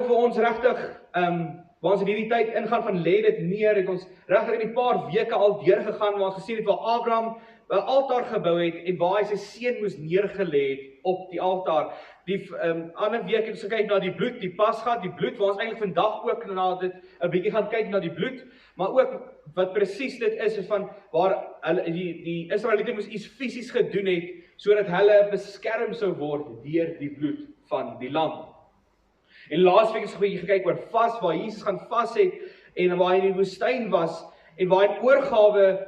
vir ons regtig, waar ons in hierdie tyd ingaan van lê dit neer, het ons regtig in die paar weke al deurgegaan, waar ons gesien het waar Abraham 'n altaar gebou het, en waar hy sy seun moes neergelê het op die altaar. Die ander week het ons gekyk na die bloed, die Pasga, die bloed, waar ons eintlik vandag ook na dit 'n bietjie gaan kyk na die bloed, maar ook wat presies dit is van waar hulle die Israeliete moes iets fisies gedoen het, sodat hulle beskerm sou word deur die bloed van die lam. En laasweek het ons 'n bietjie gekyk oor vas, waar Jesus gaan vas het, en waar hy in die woestyn was, en waar hy in oorgawe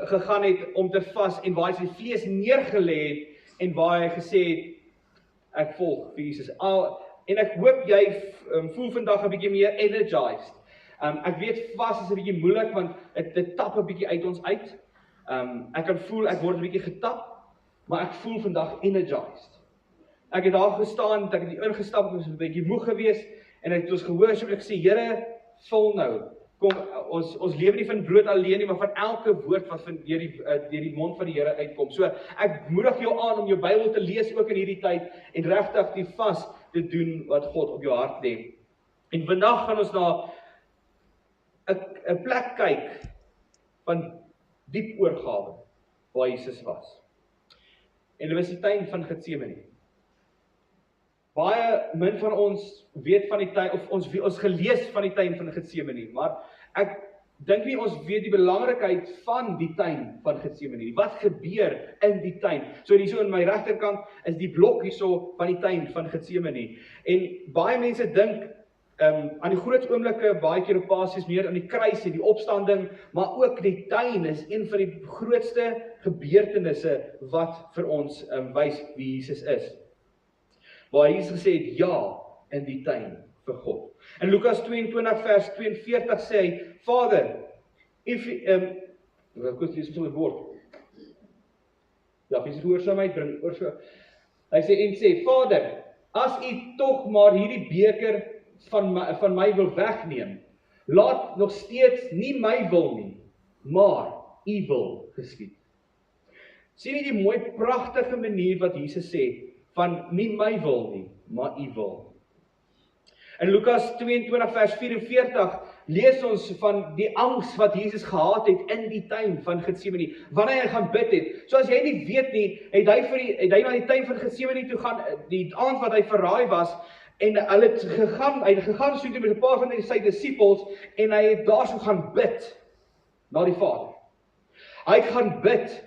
gegaan het om te vas, en waar hy sy vlees neergelê het, en waar hy gesê het, ek volg vir Jesus. En ek hoop jy voel vandag 'n bietjie meer energized. Ek weet vas is 'n bietjie moeilik, want dit tap 'n bietjie uit ons uit. Ek kan voel, ek word 'n bietjie getap, maar ek voel vandag energized. Ek het daar gestaan, ek het ingestap, ek was 'n bietjie moeg geweest, en ek het ons gehoor, so ek sê, Here, vul nou. Kom, ons lewe nie van brood alleen nie, maar van elke woord wat deur die mond van die Here uitkom. So, ek moedig jou aan om jou Bybel te lees ook in hierdie tyd, en regtig die vas te doen wat God op jou hart lê. En vandag gaan ons na 'n plek kyk van diep oorgawe, waar Jesus was. En dit was die tuin van Getsemane. Baie min van ons weet van die tuin, of ons gelees van die tuin van Getsemane, maar ek dink nie ons weet die belangrikheid van die tuin van Getsemane nie. Wat gebeur in die tuin? So hierso in my regterkant is die blok hierso van die tuin van Getsemane. En baie mense dink aan die groot oomblikke, baie keer op Pasies meer aan die kruis en die opstanding, maar ook die tuin is een van die grootste gebeurtenisse wat vir ons wys wie Jesus is. Waar Jesus gesê het, ja, in die tuin vir God. In Lukas 22 vers 42 sê hy, Vader, if, ek lees so 'n woord. Ja, Jesus gehoorsaamheid bring oor so. Hy sê, Vader, as u tog maar hierdie beker van my wil wegneem, laat nog steeds nie my wil nie, maar u wil geskied. Sien jy die mooi pragtige manier wat Jesus sê, van nie my wil nie, maar u wil. In Lukas 22 vers 44 lees ons van die angs wat Jesus gehad het in die tuin van Getsemane, wanneer hy gaan bid het. So as jy nie weet nie, het hy na die tuin van Getsemane toe gaan, die aand wat hy verraai was, en hy het gegaan so toe met 'n paar van sy disippels, en hy het daar so gaan bid na die Vader. Hy het gaan bid,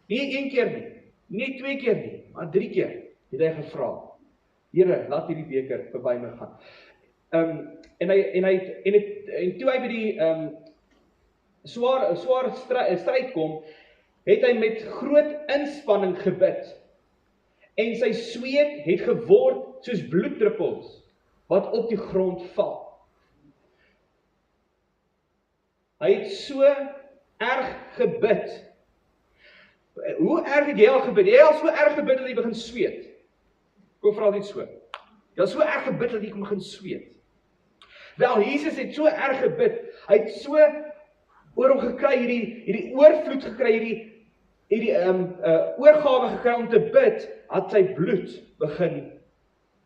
nie 1 keer nie, nie 2 keer nie, maar 3 keer het hy gevra, Here, laat hierdie beker verby my gaan. En toe hy by die swaar stryd kom, het hy met groot inspanning gebid. En sy sweet het geword soos bloeddruppels wat op die grond val. Hy het so erg gebid. Hoe erg het jy al gebid? Jy het al so erg gebid dat jy begin sweet. Kom vra dit so. Jy het so erg gebid dat jy begin sweet. Wel, Jesus het so erg gebid. Hy het so oor hom gekry, hierdie oorvloed gekry, hierdie oorgawe gekry om te bid, dat sy bloed begin,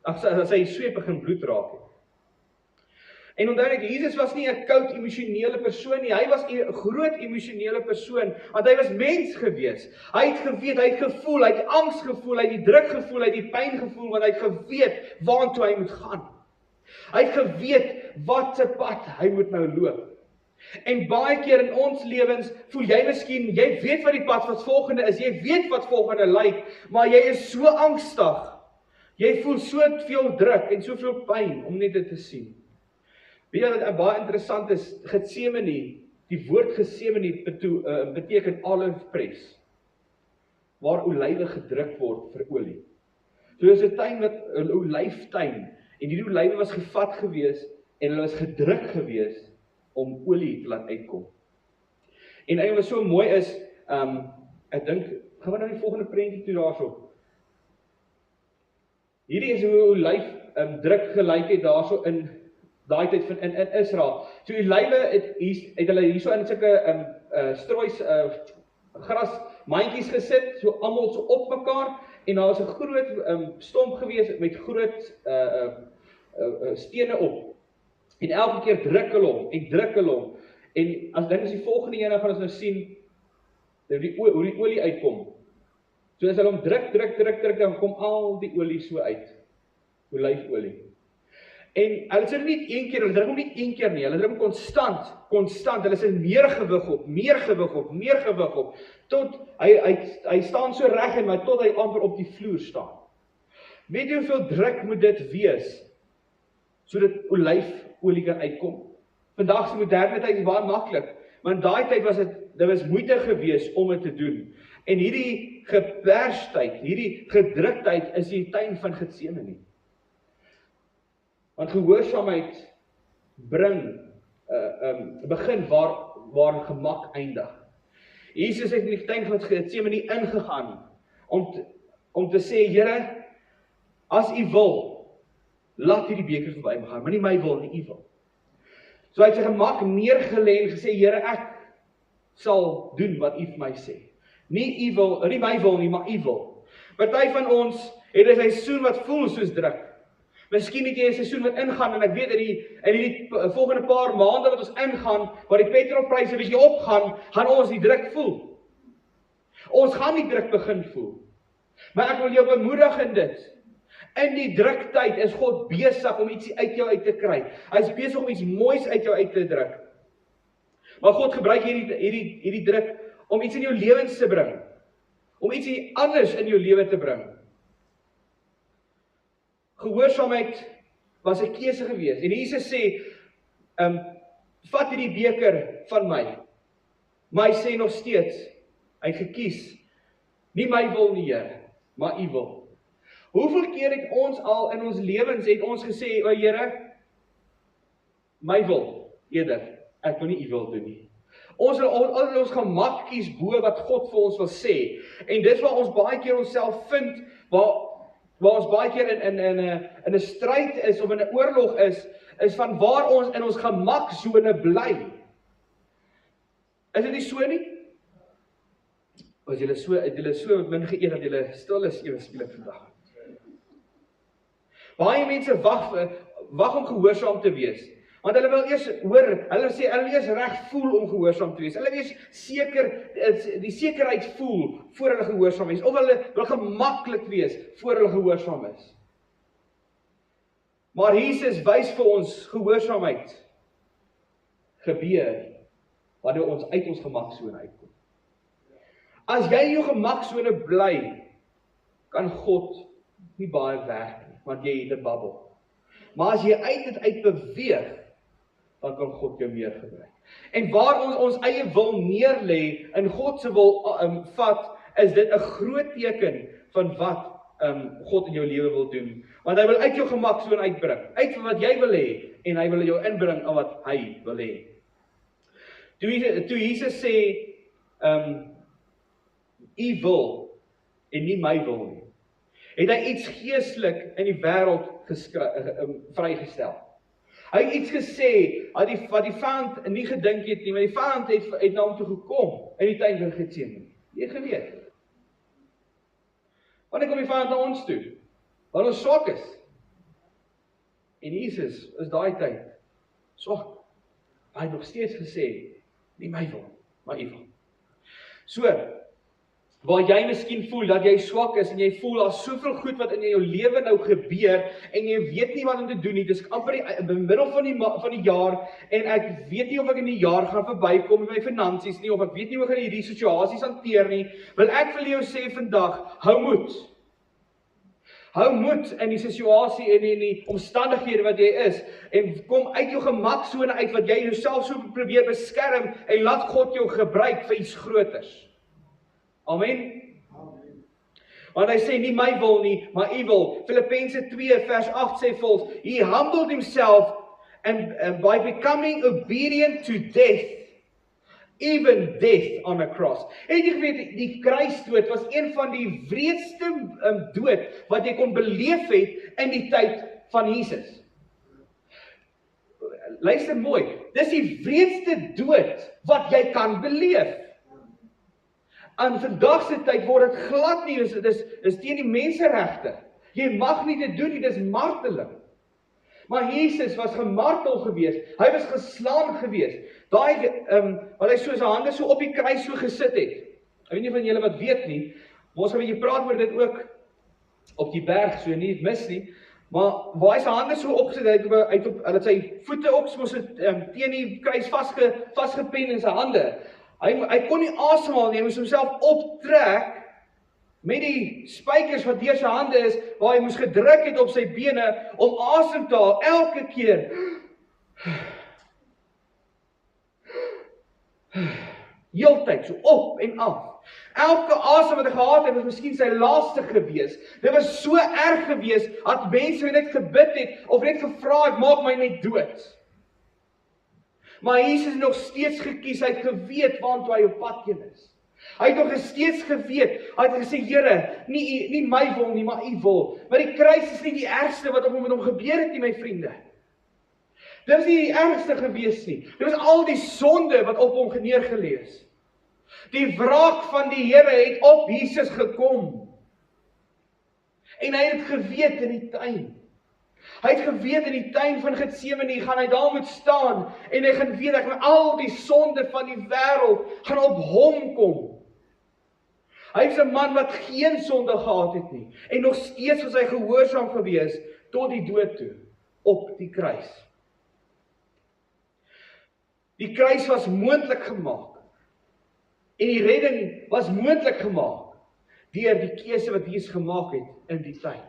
as sy sweet begin bloed raak. En onthou net, Jesus was nie 'n koud emosionele persoon nie, hy was 'n groot emosionele persoon, want hy was mens gewees. Hy het geweet, hy het gevoel, hy het angs gevoel, hy het die druk gevoel, hy het die pyn gevoel, want hy het geweet waartoe hy moet gaan. Hy het geweet wat se pad hy moet nou loop. En baie keer in ons lewens voel jy miskien, jy weet wat die pad wat volgende is, jy weet wat volgende lyk, maar jy is so angstig. Jy voel so veel druk en soveel pyn om net dit te sien. Weet jy wat baie interessant is, Getsemane, die woord Getsemane beteken olive press, waar olywe gedruk word vir olie. So is 'n tuin wat 'n olyftuin, en die olywe was gevat gewees, en hulle was gedruk gewees, om olie te laat uitkom. En wat so mooi is, ek dink, gaan we nou die volgende prentjie toe daarso. Hierdie is hoe olyf druk gelyk het daarso in daai tyd van in Israel. So olywe het hulle hierso in sulke stroois grasmandjies gesit, so almal so op mekaar, en daar was 'n groot stomp gewees met groot stene op. En elke keer druk hulle hom, en druk hulle hom. En as dan is die volgende ene gaan ons nou sien, hoe die olie uitkom. So as hulle hom druk, dan kom al die olie so uit. Olyfolie. En hulle sê nie een keer, hulle druk hom nie een keer nie, hulle druk hom konstant, hulle sê meer gewig op, tot hy staan so reg en maar tot hy amper op die vloer staan. Weet jy hoeveel druk moet dit wees, sodat olyfolie kan uitkom? Vandag se moderne tyd is baie maklik, maar in daai tyd was dit was moeite gewees om dit te doen. En hierdie gepersheid, hierdie gedruktheid is die tuin van Getsemane. Want gehoorsaamheid begin waar gemak eindig. Jesus het in die tuin van Getsemane ingegaan om te sê, Here, as U wil, laat hierdie beker verby my gaan, maar nie my wil nie, U wil. So hy het sy gemak neergelê en gesê, Here, ek sal doen wat U vir my sê. Nie my wil nie, maar U wil. Party van ons het 'n seisoen wat voel soos druk. Miskien het jy 'n seisoen wat ingaan, en ek weet in die volgende paar maande wat ons ingaan, waar die petrolpryse bietjie opgaan, gaan ons die druk voel. Ons gaan die druk begin voel. Maar ek wil jou bemoedig in dit. In die druktyd is God besig om iets uit jou uit te kry. Hy is besig om iets moois uit jou uit te druk. Maar God gebruik hierdie druk om iets in jou lewens te bring. Om iets anders in jou lewe te bring. Gehoorsaamheid was 'n keuse gewees. En Jesus sê, vat hierdie beker van my. Maar hy sê nog steeds, hy het gekies, nie my wil nie, Here, maar U wil. Hoeveel keer het ons al in ons lewens het ons gesê, o Here, my wil eerder, ek wil nie U wil doen nie. Ons wil al ons gemak kies bo wat God vir ons wil sê. En dit waar ons baie keer onsself vind, waar ons baie keer in 'n stryd is of in 'n oorlog is van waar ons in ons gemaksone bly. Is dit nie so nie? As julle so min geëet dat julle stil is ewe skielik vandag. Baie mense wag om gehoorsaam te wees. Want hulle wil eers hoor, hulle wil eers reg voel om gehoorsaam te wees. Hulle wil eers die sekerheid voel voor hulle gehoorsaam is. Of hulle wil gemaklik wees voor hulle gehoorsaam is. Maar Jesus wys vir ons gehoorsaamheid gebeur wanneer ons uit ons gemaksone uitkom. As jy in jou gemaksone bly, kan God nie baie werk nie, want jy het 'n babbel. Maar as jy uit beweeg, dan kan God jou meer gebruik. En waar ons eie wil neerlê en God se wil vat, is dit 'n groot teken van wat God in jou lewe wil doen. Want hy wil uit jou gemaksone uitbring, uit wat jy wil hê, en hy wil jou inbring aan wat hy wil hê. Toe Jesus sê, U wil en nie my wil nie, het hy iets geestelik in die wêreld vrygestel. Hy het iets gesê wat die vyand nie gedink het nie, maar die vyand het na hom toe gekom in die tuin van Getsemane. Jy geweet. Wanneer kom die vyand na ons toe? Wanneer ons swak is. En Jesus is daai tyd swak. Hy het nog steeds gesê, nie my wil, maar U wil. So, waar jy miskien voel dat jy swak is en jy voel daar's soveel goed wat in jou lewe nou gebeur en jy weet nie wat om te doen nie. Dis amper in die middel van die jaar en ek weet nie of ek in die jaar gaan verbykom met my finansies nie, of ek weet nie hoe ek gaan hierdie situasies hanteer nie. Wil ek vir jou sê vandag, hou moed. Hou moed in die situasie en in die omstandighede wat jy is en kom uit jou gemaksone uit wat jy jouself so probeer beskerm en laat God jou gebruik vir iets groters. Amen. Want hy sê nie my wil nie, maar U wil. Filippense 2 vers 8 sê volgens, He humbled himself and by becoming obedient to death, even death on a cross. En jy weet, die kruisdood was een van die wreedste dood wat jy kon beleef het in die tyd van Jesus. Luister mooi, dis die wreedste dood wat jy kan beleef. Aan vandag se tyd word dit glad nie, dis teen die menseregte. Jy mag nie dit doen nie, dis marteling. Maar Jesus was gemartel gewees. Hy was geslaan gewees. Daai wat hy so sy hande so op die kruis so gesit het. Ek weet nie van julle wat weet nie, maar ons gaan 'n bietjie praat oor dit ook op die berg, so nie mis nie. Maar waar hy sy hande so opgesit het, hy het sy voete ook so teen die kruis vasgepen in sy hande. Hy kon nie asemhaal nie, hy moes homself optrek met die spykers wat deur sy hande is, waar hy moes gedruk het op sy bene om asem te haal elke keer. Heeltyd so op en af. Elke asem wat hy gehad het, was miskien sy laaste gewees. Dit was so erg gewees, dat mense net gebid het, of net gevra het, maak my net dood. Maar Jesus het nog steeds gekies, hy het geweet waantoe hy op pad heen is. Hy het nog steeds geweet, hy het gesê, Here, nie my wil nie, maar u wil. Maar die kruis is nie die ergste wat met hom gebeur het nie, my vriende. Dit was nie die ergste gewees nie. Dit was al die sonde wat op hom neergelê is. Die wraak van die Here het op Jesus gekom. En hy het geweet in die tuin. Hy het geweet in die tuin van Getsemane, gaan hy daar moet staan, en hy gaan weet, dat al die sonde van die wêreld gaan op hom kom. Hy is 'n man wat geen sonde gehad het nie, en nog steeds was hy gehoorsaam gewees, tot die dood toe, op die kruis. Die kruis was moontlik gemaak, en die redding was moontlik gemaak, deur die keuse wat Jesus gemaak het in die tuin.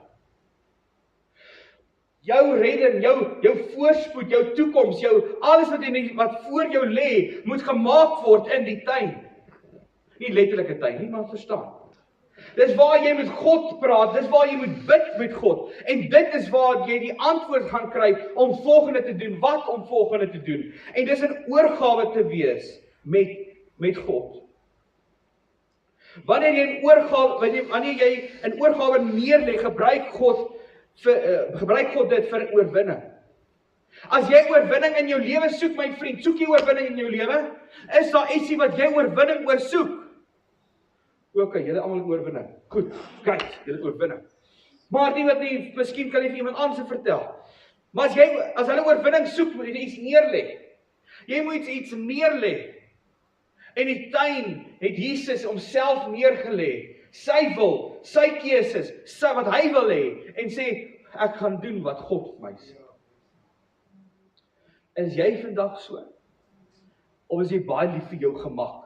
Jou redding, jou voorspoed, jou toekoms, alles wat voor jou lê, moet gemaak word in die tuin. Nie letterlike tuin nie, maar verstaan. Dis waar jy met God praat, dis waar jy moet bid met God. En dit is waar jy die antwoord gaan kry om volgende te doen, wat om volgende te doen. En dis 'n oorgawe te wees met God. Wanneer jy 'n oorgawe neerlê, gebruik God dit vir oorwinning. As jy oorwinning in jou lewe soek, my vriend, soek jy oorwinning in jou lewe? Is daar ietsie wat jy oorwinning oor soek? Okay, julle almal het oorwinning. Goed, kyk, julle het oorwinning. Maar die wat nie, miskien kan jy vir iemand anders vertel. Maar as hulle oorwinning soek, moet jy iets neerlê. Jy moet iets neerlê. In die tuin het Jesus homself neergelê. Sy wil, sy keuses, wat hy wil hê, en sê, ek gaan doen wat God vir my sê. Is jy vandag so? Of is jy baie lief vir jou gemak?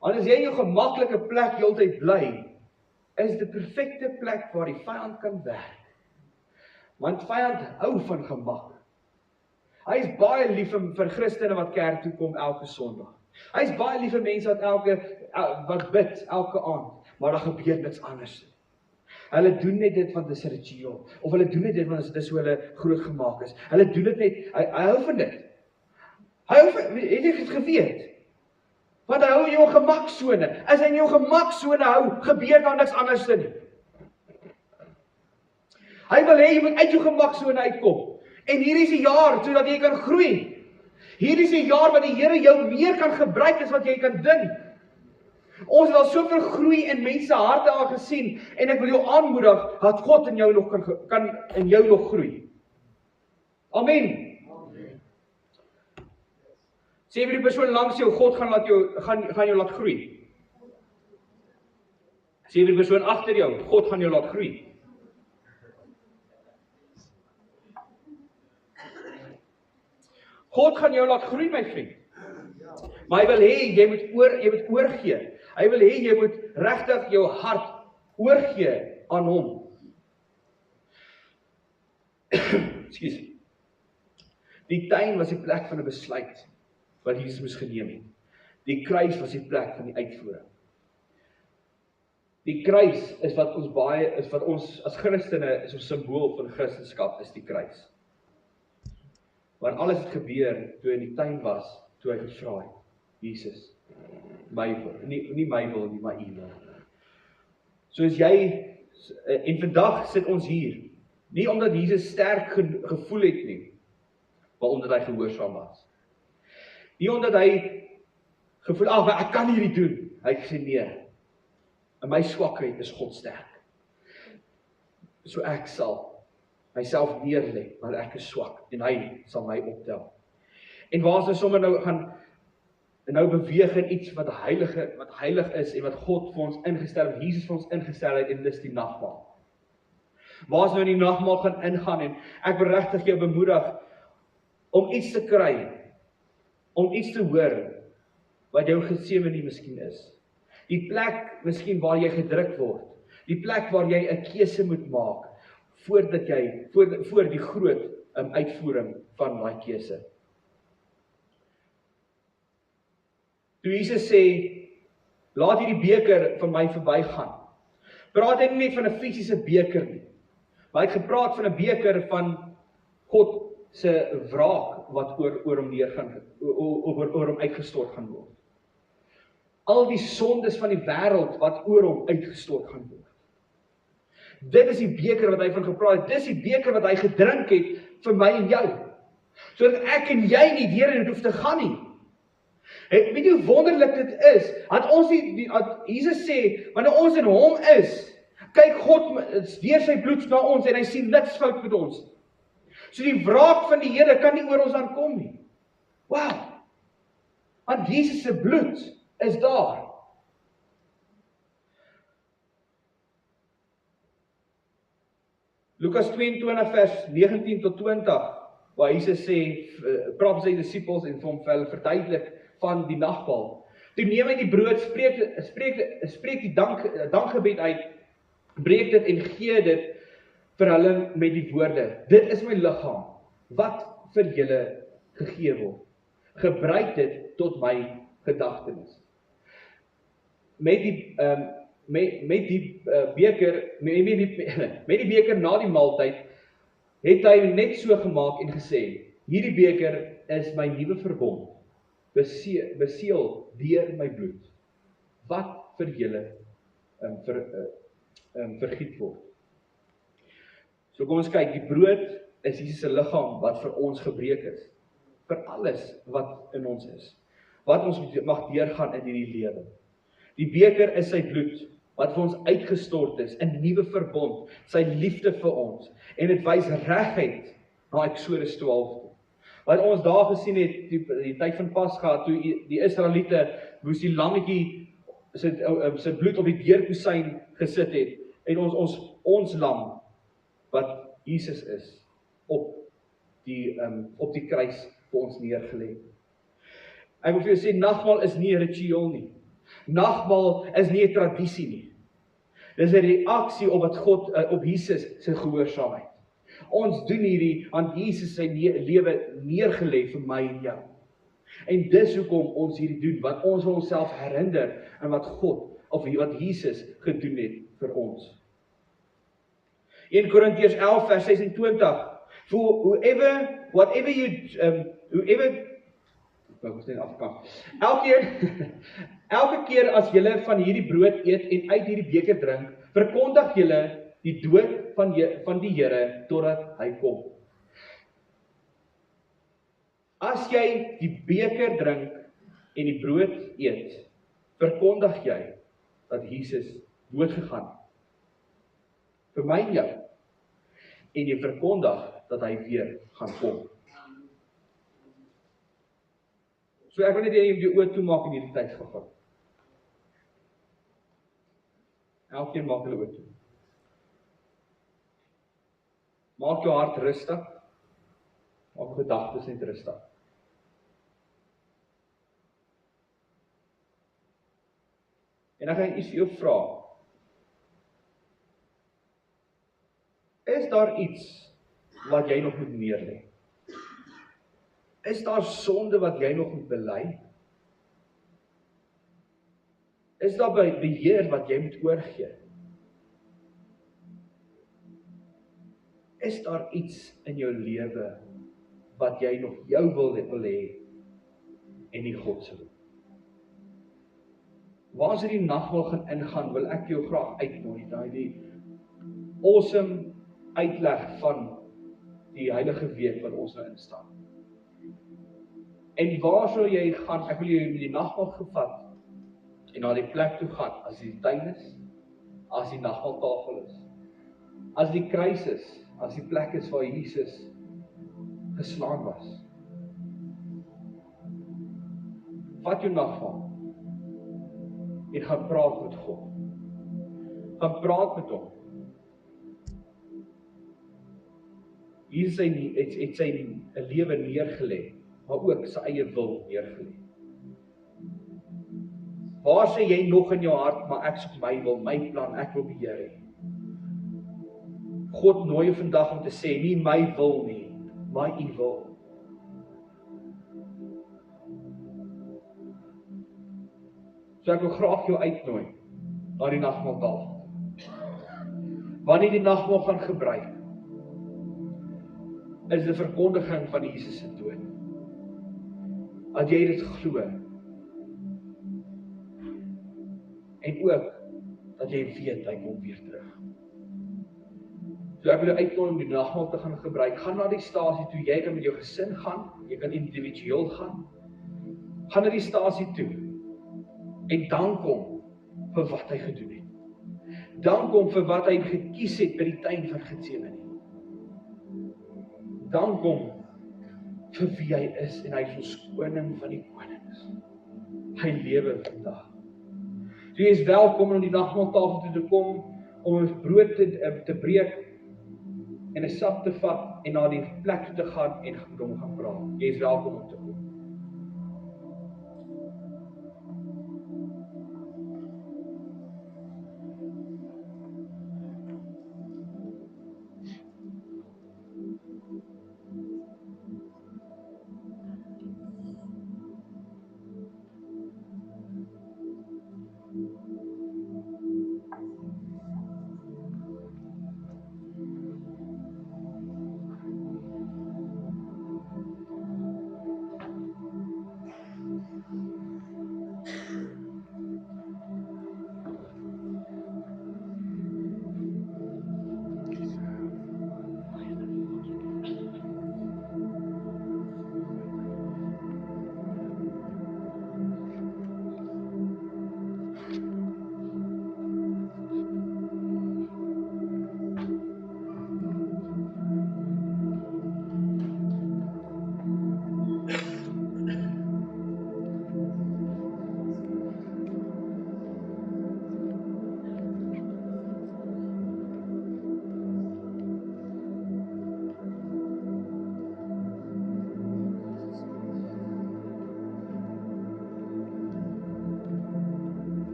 Want as jy in jou gemaklike plek heeltyd bly, is dit 'n perfekte plek waar die vyand kan werk. Want vyand hou van gemak. Hy is baie lief vir Christene wat kerk toe kom elke Sondag. Hy is baie lief vir mense wat bid elke aand, maar daar gebeur niks anders. Hulle doen net dit want dit is 'n ritueel, of hulle doen net dit want dit is hoe hulle groot gemaak is. Hulle doen dit net, hy hou van dit. Hy hou van, het jy het geweet? Want hy hou in jou gemaksone. As hy in jou gemaksone hou, gebeur daar niks anders nie. Hy wil hê jy moet uit jou gemaksone uitkom. En hier is die jaar sodat jy kan groei. Hier is die jaar wat die Here jou meer kan gebruik as wat jy kan dink. Ons het al soveel groei in mense harte al gesien, en ek wil jou aanmoedig dat God in jou nog kan in jou nog groei. Amen. Sê vir die persoon langs jou, God gaan jou laat groei. Sê vir die persoon agter jou, God gaan jou laat groei. God gaan jou laat groei, my vriend. Maar hy wil hê jy moet oorgee. Hy wil hê jy moet regtig jou hart oorgee aan hom. Ekskuus. Die tuin was die plek van 'n besluit wat Jesus moes geneem het. Die kruis was die plek van die uitvoering. Die kruis is wat ons as Christene is 'n simbool van Christendom, is die kruis. Want alles het gebeur toe in die tuin was, toe hy gevra het, Jesus, my wil, nie my wil nie, maar u wil. Soos jy, en vandag sit ons hier, nie omdat Jesus sterk gevoel het nie, maar omdat hy gehoorsaam was. Nie omdat hy gevoel, maar ek kan hierdie doen. Hy het gesê, nee, in my swakheid is God sterk. So ek myself neerlê, want ek is swak, en hy sal my optel. En waar ons sommer nou gaan beweeg in iets wat heilig is, en wat God vir ons ingestel het, Jesus vir ons ingestel het, en dis die nagmaal. Waar ons nou in die nagmaal gaan ingaan, en ek wil regtig jou bemoedig, om iets te kry, om iets te hoor, wat jou Getsemane miskien is. Die plek miskien waar jy gedruk word, die plek waar jy 'n keuse moet maak, voordat jy, voor die groot uitvoering van daai keuse. Toe Jesus sê, laat hierdie beker van my verbygaan, praat hy nie net van 'n fisiese beker nie, maar hy het gepraat van 'n beker van God se wraak, wat oor hom neergaan, oor hom uitgestort gaan word. Al die sondes van die wêreld wat oor hom uitgestort gaan word. Dit is die beker wat hy van gepraat het, dis die beker wat hy gedrink het vir my en jou, sodat ek en jy nie deur dit hoef te gaan nie. Weet jy hoe wonderlik dit is, dat ons Jesus sê, wanneer ons in hom is, kyk God deur sy bloed na ons, en hy sien niks fout met ons. So die wraak van die Here kan nie oor ons aankom nie. Wow! Want Jesus se bloed is daar. Lukas 22 vers 19 tot 20, waar Jesus sê, praat sy disippels en vir hulle verduidelik van die nagmaal. Toe neem hy die brood, spreek die dankgebed uit, breek dit en gee dit vir hulle met die woorde, dit is my liggaam, wat vir julle gegee word. Gebruik dit tot my gedagtenis. Met die beker na die maaltyd, het hy net so gemaak en gesê, hierdie beker is my nuwe verbond, beseël deur my bloed, wat vir julle vergiet word. So kom ons kyk, die brood is Jesus se liggaam wat vir ons gebreek is, vir alles wat in ons is, wat ons mag deurgaan in hierdie lewe. Die beker is sy bloed, wat vir ons uitgestort is, 'n nuwe verbond, sy liefde vir ons, en dit wys reguit na Eksodus 12 toe. Wat ons daar gesien het, die tyd van Pasga, toe die Israeliete moes die lammetjie sy bloed op die deurkusyn gesit het, en ons lam, wat Jesus is, op die kruis vir ons neergelê. Ek wil vir jou sê, nagmaal is nie 'n ritueel nie. Nagmaal is nie 'n tradisie nie. Dis 'n reaksie op wat God, op Jesus se gehoorsaamheid. Ons doen hierdie, want Jesus sy lewe neergelê vir my en jou. En dis hoekom ons hierdie doen, want ons wil onsself herinner aan wat God, of wat Jesus gedoen het vir ons. 1 Korintiërs 11 vers 26, for whatever you, elke keer as julle van hierdie brood eet en uit hierdie beker drink, verkondig julle die dood van die Here totdat hy kom. As jy die beker drink en die brood eet, verkondig jy dat Jesus dood gegaan het vir my en jou, en jy verkondig dat hy weer gaan kom. So ek wil net jy die oë toemaak in hierdie tyd gegaan. Elkeen maak hulle oë toe. Maak jou hart rustig, maak gedagtes net rustig. En dan gaan ek iets vir jou vra. Is daar iets wat jy nog moet neerlê? Is daar sonde wat jy nog moet bely? Is daar beheer wat jy moet oorgee? Is daar iets in jou lewe wat jy nog jou wil hê en nie God se wil? Waar ons hierdie nagmaal gaan ingaan, wil ek jou graag uitnooi, die awesome uitleg van die heilige week wat ons nou instaan. En waar sou jy gaan, ek wil jou met die nagmaal gevat, en na die plek toe gaan, as die tuin is, as die nagmaaltafel is, as die kruis is, as die plek is waar Jesus geslaan was. Vat jou nagmaal en gaan praat met God. Gaan praat met hom. Jesus het sy lewe neergelê, maar ook sy eie wil neergelê. Waar sê jy nog in jou hart, maar ek soek my wil, my plan, ek wil beheer hê? God nooi jou vandag om te sê, nie my wil nie, maar u wil. So ek wil graag jou uitnooi na die nagmaaltafel. Wanneer die nagmaal gaan gebruik, is die verkondiging van Jesus se dood. Dat jy dit glo. En ook, dat jy weet, hy kom weer terug. So ek wil jou uitnooi om die nagmaal te gaan gebruik. Gaan na die stasie toe, jy kan met jou gesin gaan, jy kan individueel gaan. Gaan na die stasie toe, en dank hom vir wat hy gedoen het. Dank hom vir wat hy gekies het by die tuin van Getsemane. Dank hom vir wie hy is, en hy is ons koning van die konings. Hy lewe vandag. So jy is welkom om die nagmaaltafel toe te kom, om 'n brood te breek, en 'n sap te vat, en na die plek toe te gaan, en met hom gaan praat. Jy is welkom om te kom.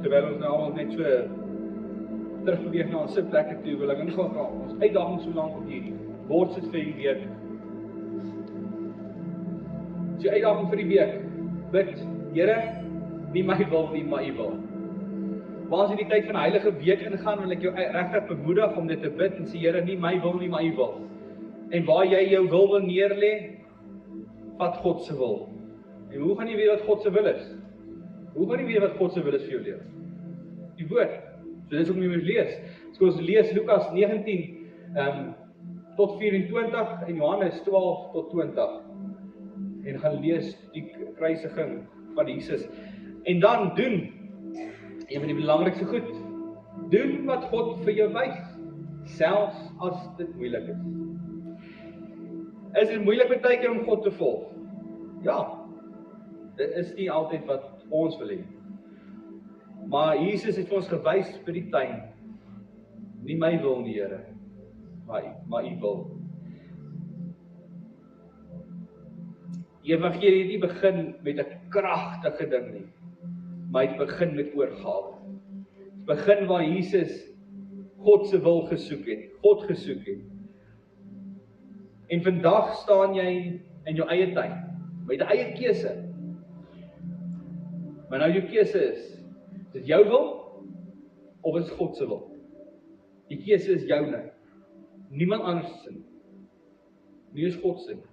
terwyl ons nou almal net so terugbeweeg na ons sitplekke toe, wil ek gaan vra, ons uitdaging so lank op hierdie, word dit vir die week. So uitdaging vir die week, bid, Here, nie my wil nie, maar U wil. Waar as jy die tyd van die heilige week ingaan, wil ek jou regtig bemoedig om dit te bid en sê, Here, nie my wil nie, maar U wil. En waar jy jou wil neerlê, vat God se wil. En hoe gaan jy weet wat God se wil is? Hoe gaan jy weet wat God se wil is vir jou lewe? Die woord. So dit is ook nie meer lees. So ons lees Lukas 19 tot 24 en Johannes 12 tot 20. En gaan lees die kruisiging van Jesus. En dan doen een van die belangrikste goed. Doen wat God vir jou wys, selfs as dit moeilik is. Is dit moeilik baie keer om God te volg? Ja. Dit is nie altyd wat ons wil hê. Maar Jesus het vir ons gewys by die tuin. Nie my wil nie, Here, maar U wil. Die evangelie het nie begin met 'n kragtige ding nie, maar het begin met oorgawe. Het begin waar Jesus God se wil gesoek het, God gesoek het. En vandag staan jy in jou eie tuin, met 'n eie keuse. Maar nou jou keuse is dit jou wil, of is God se wil? Die keuse is joune, niemand anders se nie. Nie is God se nie.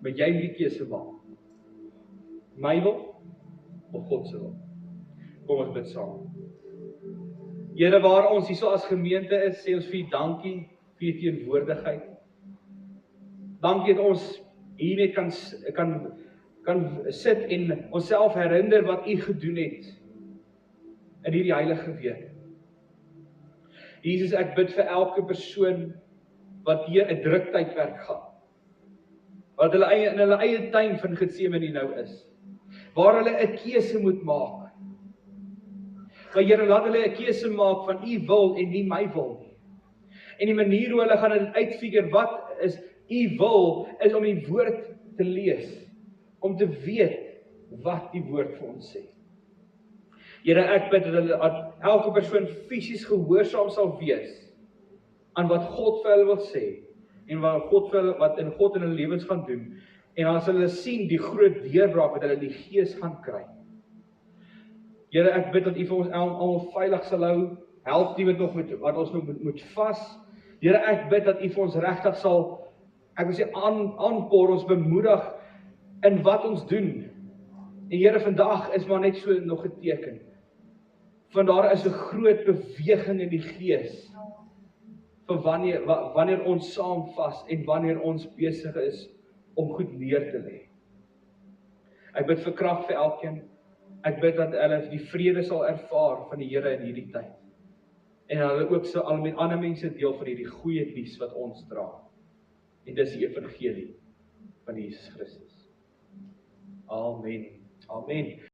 Maar jy moet die keuse maak. My wil, of God se wil? Kom ons bid saam. Here, waar ons hier so as gemeente is, sê ons vir U dankie, vir U teenwoordigheid. Dankie dat ons hier net kan sit en onsself herinner wat U gedoen het in hierdie heilige week. Jesus, ek bid vir elke persoon wat hier 'n druk tydperk gaan. Wat hulle in hulle eie tuin van Getsemane nou is. Waar hulle 'n keuse moet maak. Maar Here, laat hulle 'n keuse maak van U wil en nie my wil nie. En die manier hoe hulle gaan dit uitfigure wat is U wil, is om die woord te lees. Om te weet wat die woord vir ons sê. Here, ek bid dat elke persoon fisies gehoorsaam sal wees aan wat God vir hulle wil sê en wat in God in hulle lewens gaan doen. En as hulle sien die groot deurbraak wat hulle in die gees gaan kry. Here, ek bid dat U vir ons almal veilig sal hou, help die wat ons nog moet vas. Here, ek bid dat U vir ons regtig sal, ek wil sê aanpoor, ons bemoedig in wat ons doen. En Here, vandag is maar net so nog 'n teken. Want daar is 'n groot beweging in die gees. Vir wanneer ons saam vas en wanneer ons besig is om goed neer te lê. Ek bid vir krag vir elkeen. Ek bid dat hulle die vrede sal ervaar van die Here in hierdie tyd. En hulle ook sal al met ander mense deel van hierdie goeie nuus wat ons dra. En dis die evangelie van Jesus Christus. Amen. Amen.